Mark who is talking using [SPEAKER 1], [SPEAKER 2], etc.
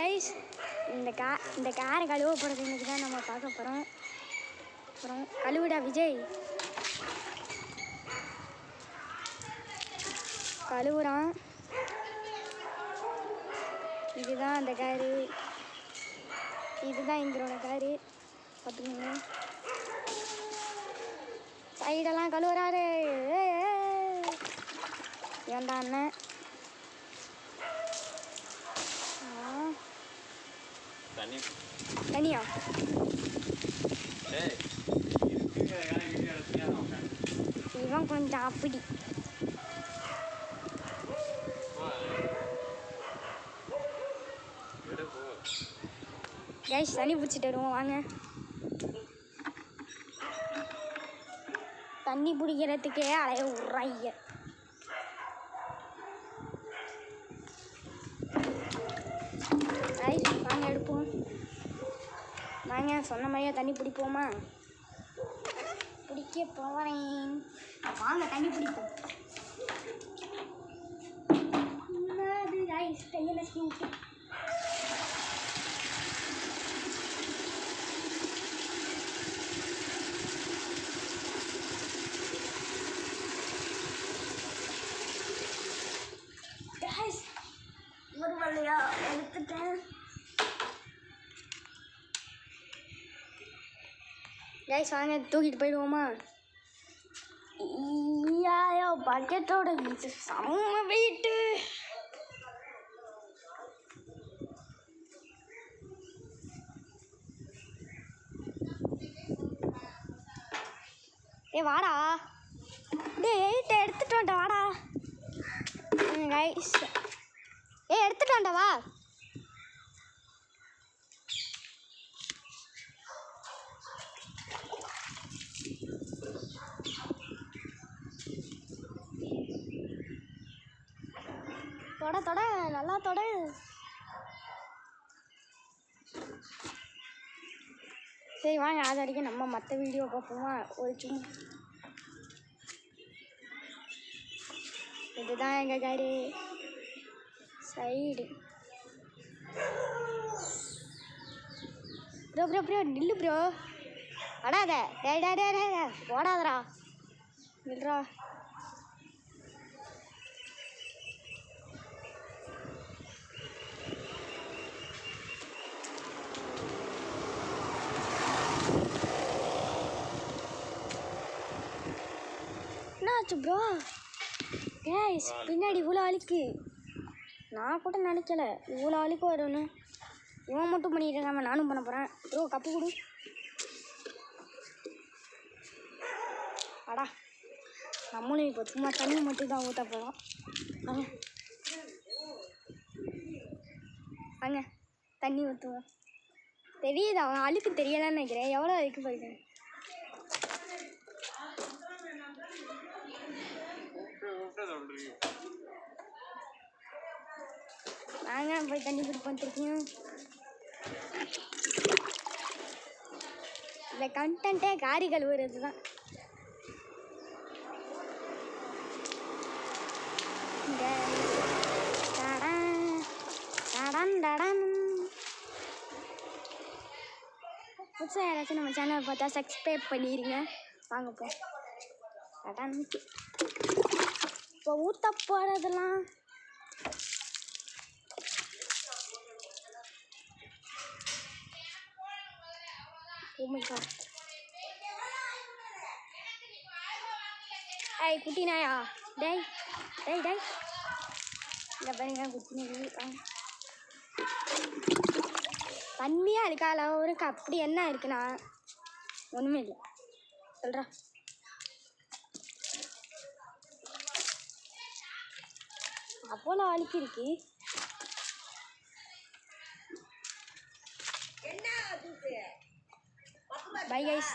[SPEAKER 1] Guys இந்த காரை கழுவ போகிறது இன்னைக்கு தான் நம்ம பார்க்க போகிறோம். அப்புறம் கழுவுடா விஜய், கழுவுறான். இதுதான் அந்த காரு, இதுதான் எங்களோட காரு. பார்த்துக்கோங்க, சைடெல்லாம் கழுவுறாரு. ஏன்டா அண்ணன் தனியா இவன் கொஞ்சம் அப்படி. கைஸ் தண்ணி பிடிச்சிட்டு வருவோம் வாங்க. தண்ணி பிடிக்கிறதுக்கே அலைய விட்றாங்க. கைஸ் வாங்க எடுப்போம். நாங்கள் சொன்ன மாதிரியே தண்ணி பிடிப்போமா? பிடிக்க போகிறேன், வாங்க தண்ணி பிடிப்போம். கைஸ் கையில் விட்டு ஒரு வழியா எடுத்துட்டேன். கைஸ் வாங்க தூக்கிட்டு போயிடுவோமா? ஐயா பக்கெட்டோட செம்ம வெயிட்டு. வாடா, வெயிட்டை எடுத்துட்டு வந்தா வாடா. கைஸ் எடுத்துட்டு வந்தா வா. தொட தொட நல்லா தொட. சரி வாங்க, அது வரைக்கும் நம்ம மற்ற வீடியோ பார்ப்போமா? ஒரு சும்மா இதுதான் எங்கள் car side. Bro bro bro நில்லு ப்ரோ, அடாத டே டே டே டே ஓடாதரா, நில்றா. என்னாச்சு ப்ரோ? கேஸ் பின்னாடி இவ்வளோ அழுக்கு, நான் கூட நினைக்கல இவ்வளோ அழுக்கு வரும்னு. இவன் மட்டும் பண்ணிட்டு இருக்காம நானும் பண்ண போகிறேன். ப்ரோ கப்பு கொடு. அடா நம்மளும் இப்போ சும்மா தண்ணி மட்டும் தான் ஊற்ற போகிறோம். வாங்க தண்ணி ஊற்றுவோம். தெரியுது அவன் அழுக்கு தெரியலான்னு நினைக்கிறேன். எவ்வளோ அழுக்கு போயிருக்கேன். நாங்கள் போய் தண்ணி பிடிப்போம் திருப்பியும். இந்த கண்டென்ட்டே காரி கழுவுறது தான். புதுசாக யாராச்சும் நம்ம சேனலை பார்த்தா சப்ஸ்கிரைப் பண்ணிடுங்க. வாங்க போ. இப்போ ஊற்ற போகிறதெல்லாம் ஐய் குட்டி நாயா, டேய் டேய் டேய் இங்கே பாருங்க குட்டி நாய். தண்ணியாக இருக்கா அளவுக்கு? அப்படி என்ன இருக்குண்ணா? ஒன்றுமே இல்லை சொல்கிறா. அவ்வளோ அழுக்கு இருக்கு. Bye guys.